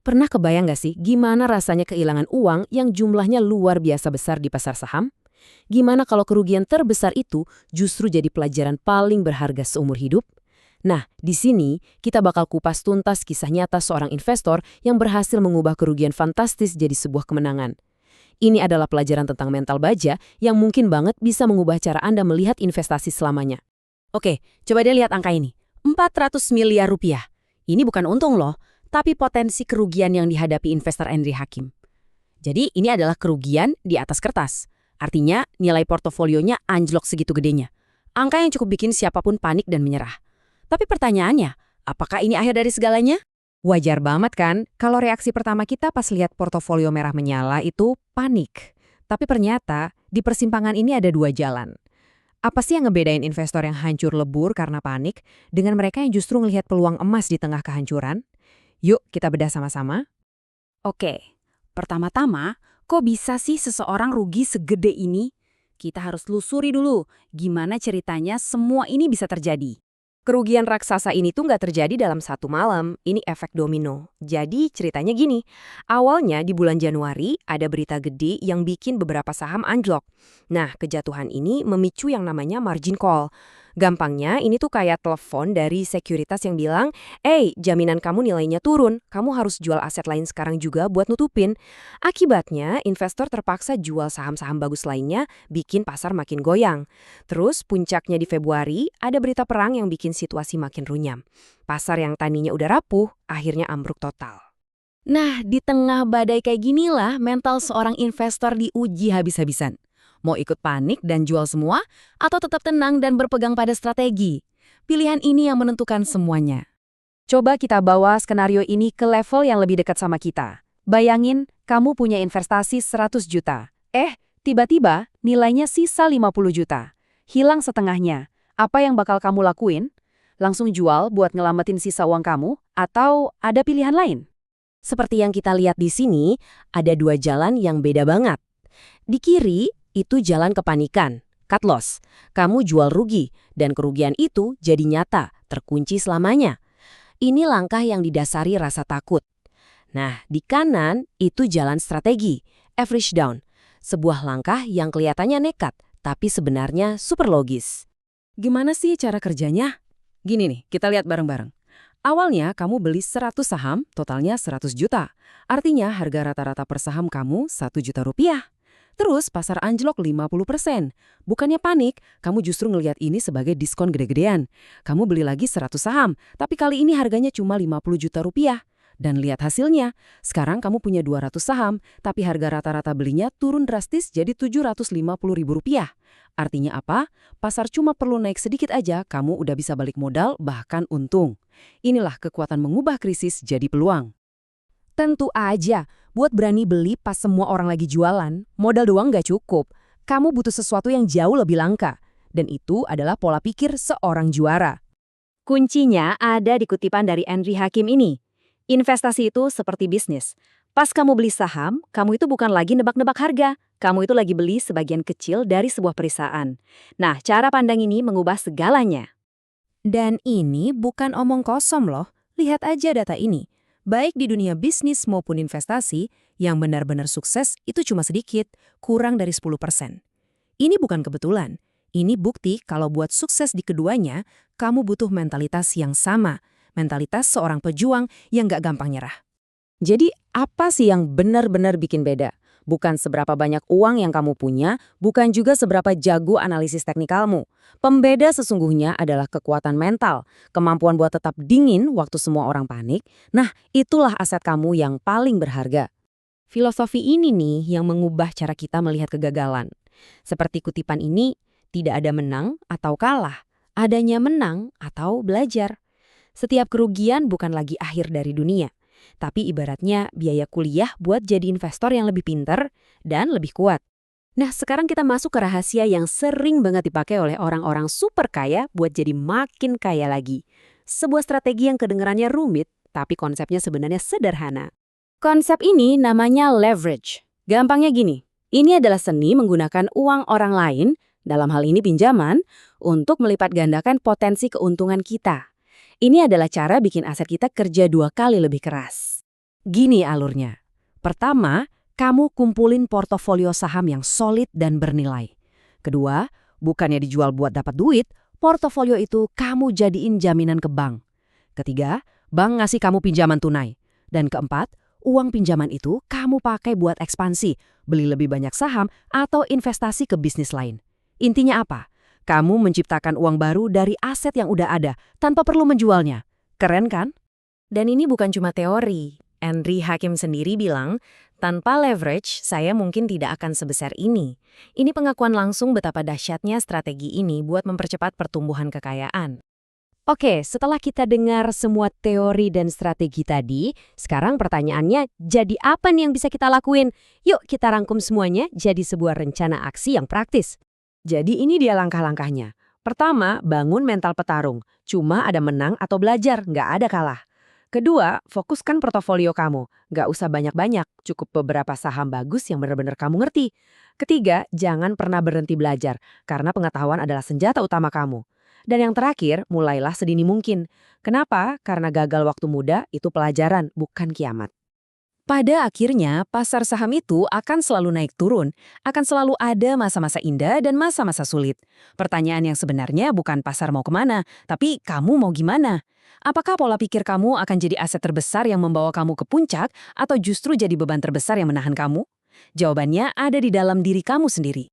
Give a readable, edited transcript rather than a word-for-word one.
Pernah kebayang nggak sih gimana rasanya kehilangan uang yang jumlahnya luar biasa besar di pasar saham? Gimana kalau kerugian terbesar itu justru jadi pelajaran paling berharga seumur hidup? Nah, di sini kita bakal kupas tuntas kisah nyata seorang investor yang berhasil mengubah kerugian fantastis jadi sebuah kemenangan. Ini adalah pelajaran tentang mental baja yang mungkin banget bisa mengubah cara Anda melihat investasi selamanya. Oke, coba deh lihat angka ini. 400 miliar rupiah. Ini bukan untung loh, tapi potensi kerugian yang dihadapi investor Henry Hakim. Jadi ini adalah kerugian di atas kertas. Artinya nilai portofolionya anjlok segitu gedenya. Angka yang cukup bikin siapapun panik dan menyerah. Tapi pertanyaannya, apakah ini akhir dari segalanya? Wajar banget kan kalau reaksi pertama kita pas lihat portofolio merah menyala itu panik. Tapi ternyata di persimpangan ini ada dua jalan. Apa sih yang ngebedain investor yang hancur lebur karena panik dengan mereka yang justru ngelihat peluang emas di tengah kehancuran? Yuk kita bedah sama-sama. Oke, pertama-tama, kok bisa sih seseorang rugi segede ini? Kita harus lusuri dulu gimana ceritanya semua ini bisa terjadi. Kerugian raksasa ini tuh nggak terjadi dalam satu malam, ini efek domino. Jadi ceritanya gini, awalnya di bulan Januari ada berita gede yang bikin beberapa saham anjlok. Nah, kejatuhan ini memicu yang namanya margin call. Gampangnya ini tuh kayak telepon dari sekuritas yang bilang, jaminan kamu nilainya turun, kamu harus jual aset lain sekarang juga buat nutupin. Akibatnya, investor terpaksa jual saham-saham bagus lainnya, bikin pasar makin goyang. Terus puncaknya di Februari, ada berita perang yang bikin situasi makin runyam. Pasar yang tadinya udah rapuh, akhirnya ambruk total. Nah, di tengah badai kayak ginilah mental seorang investor diuji habis-habisan. Mau ikut panik dan jual semua, atau tetap tenang dan berpegang pada strategi? Pilihan ini yang menentukan semuanya. Coba kita bawa skenario ini ke level yang lebih dekat sama kita. Bayangin, kamu punya investasi 100 juta. Tiba-tiba nilainya sisa 50 juta. Hilang setengahnya. Apa yang bakal kamu lakuin? Langsung jual buat ngelamatin sisa uang kamu? Atau ada pilihan lain? Seperti yang kita lihat di sini, ada dua jalan yang beda banget. Di kiri, itu jalan kepanikan, cut loss. Kamu jual rugi, dan kerugian itu jadi nyata, terkunci selamanya. Ini langkah yang didasari rasa takut. Nah, di kanan, itu jalan strategi, average down. Sebuah langkah yang kelihatannya nekat, tapi sebenarnya super logis. Gimana sih cara kerjanya? Gini nih, kita lihat bareng-bareng. Awalnya kamu beli 100 saham, totalnya 100 juta. Artinya harga rata-rata per saham kamu 1 juta rupiah. Terus pasar anjlok 50%. Bukannya panik, kamu justru ngelihat ini sebagai diskon gede-gedean. Kamu beli lagi 100 saham, tapi kali ini harganya cuma 50 juta rupiah. Dan lihat hasilnya, sekarang kamu punya 200 saham, tapi harga rata-rata belinya turun drastis jadi 750 ribu rupiah. Artinya apa? Pasar cuma perlu naik sedikit aja, kamu udah bisa balik modal, bahkan untung. Inilah kekuatan mengubah krisis jadi peluang. Tentu aja, buat berani beli pas semua orang lagi jualan, modal doang nggak cukup. Kamu butuh sesuatu yang jauh lebih langka. Dan itu adalah pola pikir seorang juara. Kuncinya ada di kutipan dari Henry Hakim ini. Investasi itu seperti bisnis. Pas kamu beli saham, kamu itu bukan lagi nebak-nebak harga. Kamu itu lagi beli sebagian kecil dari sebuah perusahaan. Nah, cara pandang ini mengubah segalanya. Dan ini bukan omong kosong loh. Lihat aja data ini. Baik di dunia bisnis maupun investasi, yang benar-benar sukses itu cuma sedikit, kurang dari 10%. Ini bukan kebetulan. Ini bukti kalau buat sukses di keduanya, kamu butuh mentalitas yang sama. Mentalitas seorang pejuang yang gak gampang nyerah. Jadi apa sih yang benar-benar bikin beda? Bukan seberapa banyak uang yang kamu punya, bukan juga seberapa jago analisis teknikalmu. Pembeda sesungguhnya adalah kekuatan mental, kemampuan buat tetap dingin waktu semua orang panik. Nah, itulah aset kamu yang paling berharga. Filosofi ini nih yang mengubah cara kita melihat kegagalan. Seperti kutipan ini, tidak ada menang atau kalah, adanya menang atau belajar. Setiap kerugian bukan lagi akhir dari dunia. Tapi ibaratnya biaya kuliah buat jadi investor yang lebih pintar dan lebih kuat. Nah, sekarang kita masuk ke rahasia yang sering banget dipakai oleh orang-orang super kaya buat jadi makin kaya lagi. Sebuah strategi yang kedengarannya rumit, tapi konsepnya sebenarnya sederhana. Konsep ini namanya leverage. Gampangnya gini, ini adalah seni menggunakan uang orang lain, dalam hal ini pinjaman, untuk melipat gandakan potensi keuntungan kita. Ini adalah cara bikin aset kita kerja 2 kali lebih keras. Gini alurnya. Pertama, kamu kumpulin portofolio saham yang solid dan bernilai. Kedua, bukannya dijual buat dapat duit, portofolio itu kamu jadiin jaminan ke bank. Ketiga, bank ngasih kamu pinjaman tunai. Dan keempat, uang pinjaman itu kamu pakai buat ekspansi, beli lebih banyak saham, atau investasi ke bisnis lain. Intinya apa? Kamu menciptakan uang baru dari aset yang udah ada, tanpa perlu menjualnya. Keren kan? Dan ini bukan cuma teori. Henry Hakim sendiri bilang, tanpa leverage, saya mungkin tidak akan sebesar ini. Ini pengakuan langsung betapa dahsyatnya strategi ini buat mempercepat pertumbuhan kekayaan. Oke, setelah kita dengar semua teori dan strategi tadi, sekarang pertanyaannya, jadi apa nih yang bisa kita lakuin? Yuk kita rangkum semuanya jadi sebuah rencana aksi yang praktis. Jadi ini dia langkah-langkahnya. Pertama, bangun mental petarung. Cuma ada menang atau belajar, nggak ada kalah. Kedua, fokuskan portofolio kamu. Nggak usah banyak-banyak, cukup beberapa saham bagus yang benar-benar kamu ngerti. Ketiga, jangan pernah berhenti belajar, karena pengetahuan adalah senjata utama kamu. Dan yang terakhir, mulailah sedini mungkin. Kenapa? Karena gagal waktu muda itu pelajaran, bukan kiamat. Pada akhirnya, pasar saham itu akan selalu naik turun, akan selalu ada masa-masa indah dan masa-masa sulit. Pertanyaan yang sebenarnya bukan pasar mau kemana, tapi kamu mau gimana? Apakah pola pikir kamu akan jadi aset terbesar yang membawa kamu ke puncak, atau justru jadi beban terbesar yang menahan kamu? Jawabannya ada di dalam diri kamu sendiri.